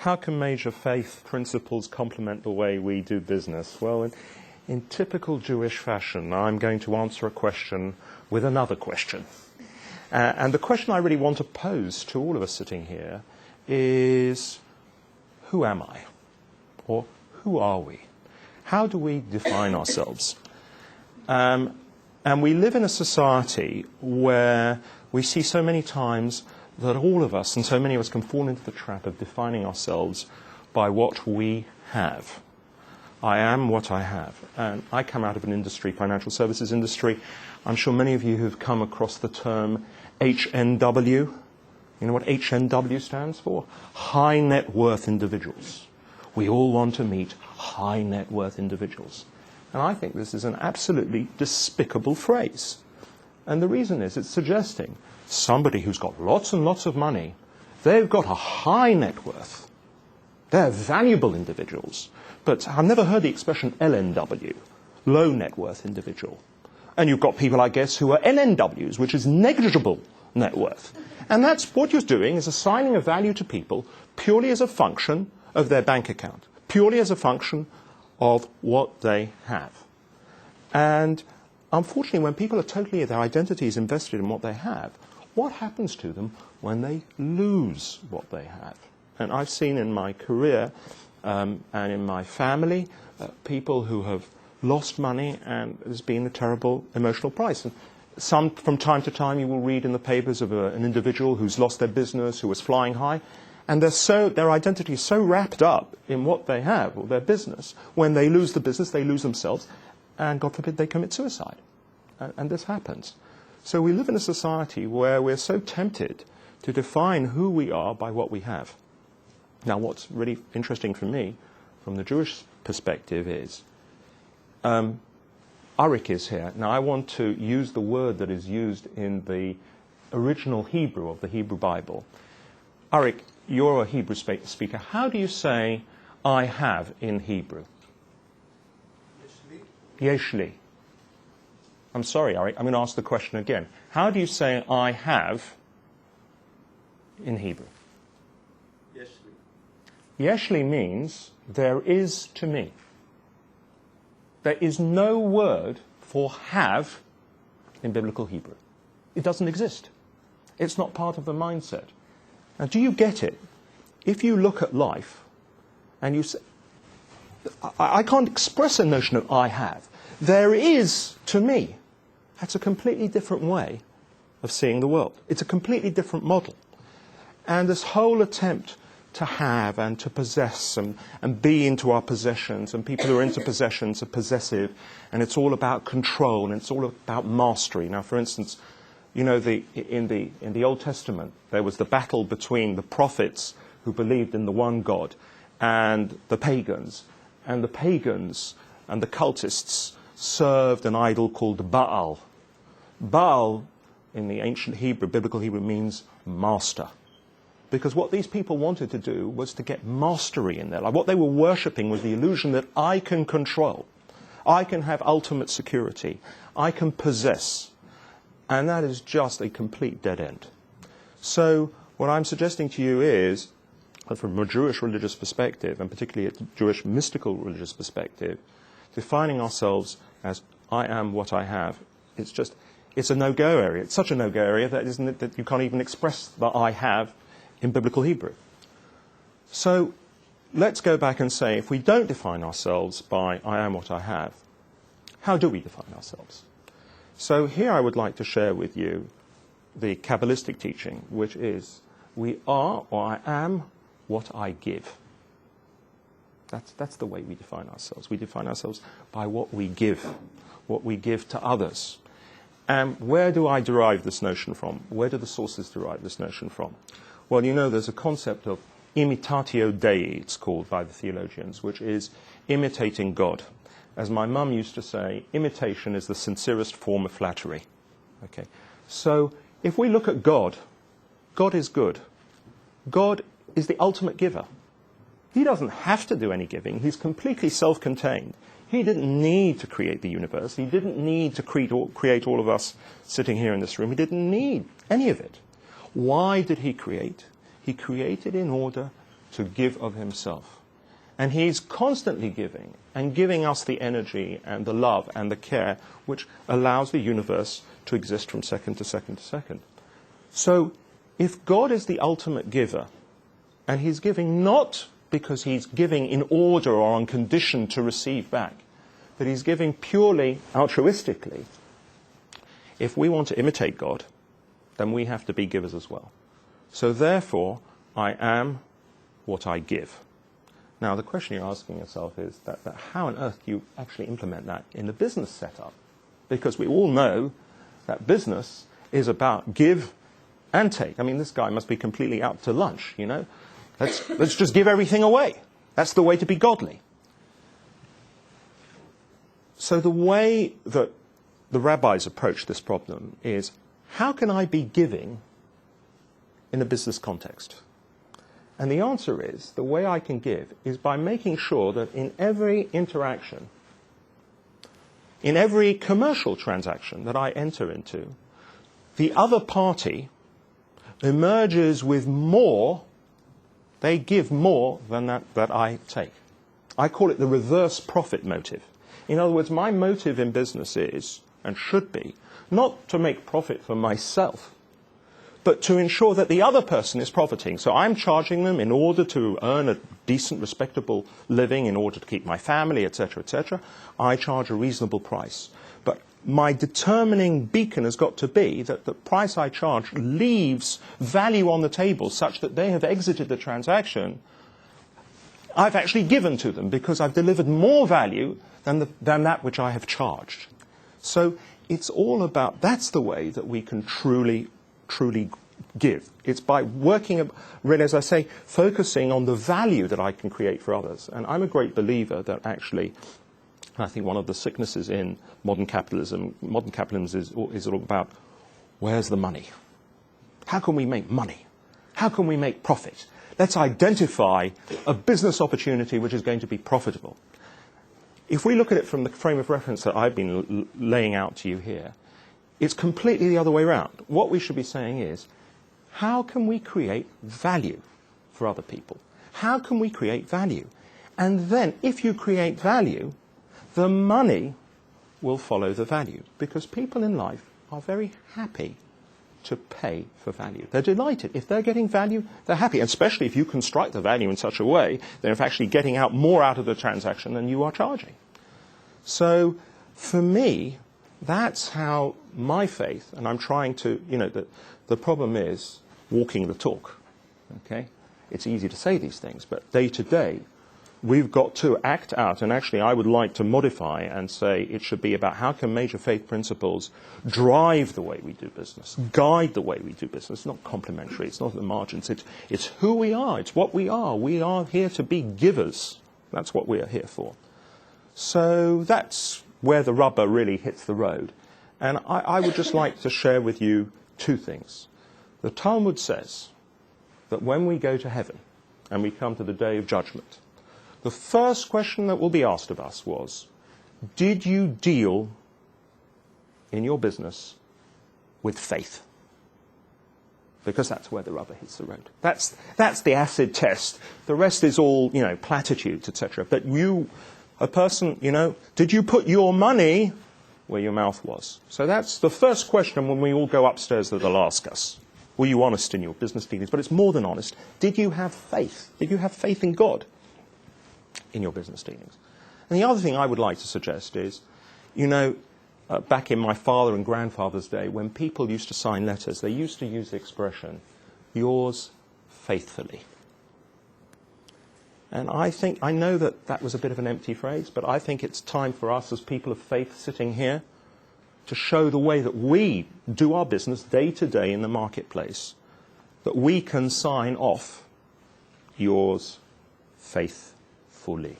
how can major faith principles complement the way we do business? Well, in typical Jewish fashion, I'm going to answer a question with another question. And the question I really want to pose to all of us sitting here is, who am I? Or who are we? How do we define ourselves? And we live in a society where we see so many times that all of us, and so many of us, can fall into the trap of defining ourselves by what we have. I am what I have. And I come out of an industry, financial services industry. I'm sure many of you have come across the term HNW. You know what HNW stands for? High net worth individuals. We all want to meet high net worth individuals. And I think this is an absolutely despicable phrase. And the reason is it's suggesting somebody who's got lots and lots of money, they've got a high net worth. They're valuable individuals. But I've never heard the expression LNW, low net worth individual. And you've got people, I guess, who are NNWs, which is negligible net worth. And that's what you're doing, is assigning a value to people purely as a function of their bank account, purely as a function of what they have. And unfortunately, when people are totally, their identity is invested in what they have, what happens to them when they lose what they have? And I've seen in my career and in my family people who have lost money, and there's been a terrible emotional price. And some, from time to time, you will read in the papers of an individual who's lost their business, who was flying high, and their identity is so wrapped up in what they have, or their business, when they lose the business, they lose themselves, and God forbid they commit suicide. And this happens. So we live in a society where we're so tempted to define who we are by what we have. Now, what's really interesting for me, from the Jewish perspective, is Arik is here. Now, I want to use the word that is used in the original Hebrew of the Hebrew Bible. Arik, you're a Hebrew speaker. How do you say I have in Hebrew? Yeshli. I'm sorry, Arik. I'm going to ask the question again. How do you say I have in Hebrew? Yeshli. Yeshli means there is to me. There is no word for have in biblical Hebrew. It doesn't exist. It's not part of the mindset. Now, do you get it? If you look at life and you say, I can't express a notion of I have. There is to me. That's a completely different way of seeing the world. It's a completely different model. And this whole attempt to have and to possess and be into our possessions, and people who are into possessions are possessive, and it's all about control, and it's all about mastery. Now, for instance, you know, in the Old Testament, there was the battle between the prophets who believed in the one God and the pagans. And the pagans and the cultists served an idol called Baal. Baal, in the ancient Hebrew, biblical Hebrew, means master. Because what these people wanted to do was to get mastery in their life. What they were worshipping was the illusion that I can control. I can have ultimate security. I can possess. And that is just a complete dead end. So what I'm suggesting to you is, from a Jewish religious perspective, and particularly a Jewish mystical religious perspective, defining ourselves as I am what I have, it's a no-go area. It's such a no-go area that you can't even express the I have in biblical Hebrew. So let's go back and say, if we don't define ourselves by I am what I have, how do we define ourselves? So here I would like to share with you the Kabbalistic teaching, which is, we are, or I am, what I give. That's the way we define ourselves. We define ourselves by what we give to others. And where do I derive this notion from? Where do the sources derive this notion from? Well, you know, there's a concept of imitatio Dei, it's called by the theologians, which is imitating God. As my mum used to say, imitation is the sincerest form of flattery. Okay. So if we look at God, God is good. God is the ultimate giver. He doesn't have to do any giving. He's completely self-contained. He didn't need to create the universe. He didn't need to create all of us sitting here in this room. He didn't need any of it. Why did he create? He created in order to give of himself. And he's constantly giving, and giving us the energy and the love and the care which allows the universe to exist from second to second to second. So if God is the ultimate giver, and he's giving not because he's giving in order or on condition to receive back, but he's giving purely altruistically, if we want to imitate God, then we have to be givers as well. So therefore, I am what I give. Now, the question you're asking yourself is that how on earth do you actually implement that in the business setup? Because we all know that business is about give and take. I mean, this guy must be completely out to lunch, you know. Let's just give everything away. That's the way to be godly. So the way that the rabbis approach this problem is, how can I be giving in a business context? And the answer is, the way I can give is by making sure that in every interaction, in every commercial transaction that I enter into, the other party emerges with more, they give more than that I take. I call it the reverse profit motive. In other words, my motive in business is, and should be, not to make profit for myself, but to ensure that the other person is profiting. So I'm charging them in order to earn a decent, respectable living, in order to keep my family, etc., etc. I charge a reasonable price. But my determining beacon has got to be that the price I charge leaves value on the table such that they have exited the transaction. I've actually given to them because I've delivered more value than that which I have charged. So it's all about, that's the way that we can truly give. It's by working, really, as I say, focusing on the value that I can create for others. And I'm a great believer that actually, I think one of the sicknesses in modern capitalism is all about, where's the money? How can we make money? How can we make profit? Let's identify a business opportunity which is going to be profitable. If we look at it from the frame of reference that I've been laying out to you here, it's completely the other way around. What we should be saying is, how can we create value for other people? How can we create value? And then, if you create value, the money will follow the value. Because people in life are very happy to pay for value. They're delighted. If they're getting value, they're happy. And especially if you construct the value in such a way, they're actually getting out more out of the transaction than you are charging. So, for me, that's how my faith, and I'm trying to, the problem is walking the talk, okay? It's easy to say these things, but day to day, we've got to act out, and actually I would like to modify and say it should be about how can major faith principles drive the way we do business, guide the way we do business. It's not complementary, it's not at the margins, it's who we are, it's what we are. We are here to be givers. That's what we are here for. So that's where the rubber really hits the road. And I would just like to share with you two things. The Talmud says that when we go to heaven and we come to the day of judgment, the first question that will be asked of us was, did you deal in your business with faith? Because that's where the rubber hits the road. That's the acid test. The rest is all, platitudes, etc. But a person, did you put your money where your mouth was? So that's the first question when we all go upstairs that they'll ask us. Were you honest in your business dealings? But it's more than honest. Did you have faith? Did you have faith in God in your business dealings? And the other thing I would like to suggest is, back in my father and grandfather's day, when people used to sign letters, they used to use the expression, yours faithfully. And I know that was a bit of an empty phrase, but I think it's time for us as people of faith sitting here to show the way that we do our business day to day in the marketplace, that we can sign off yours faithfully.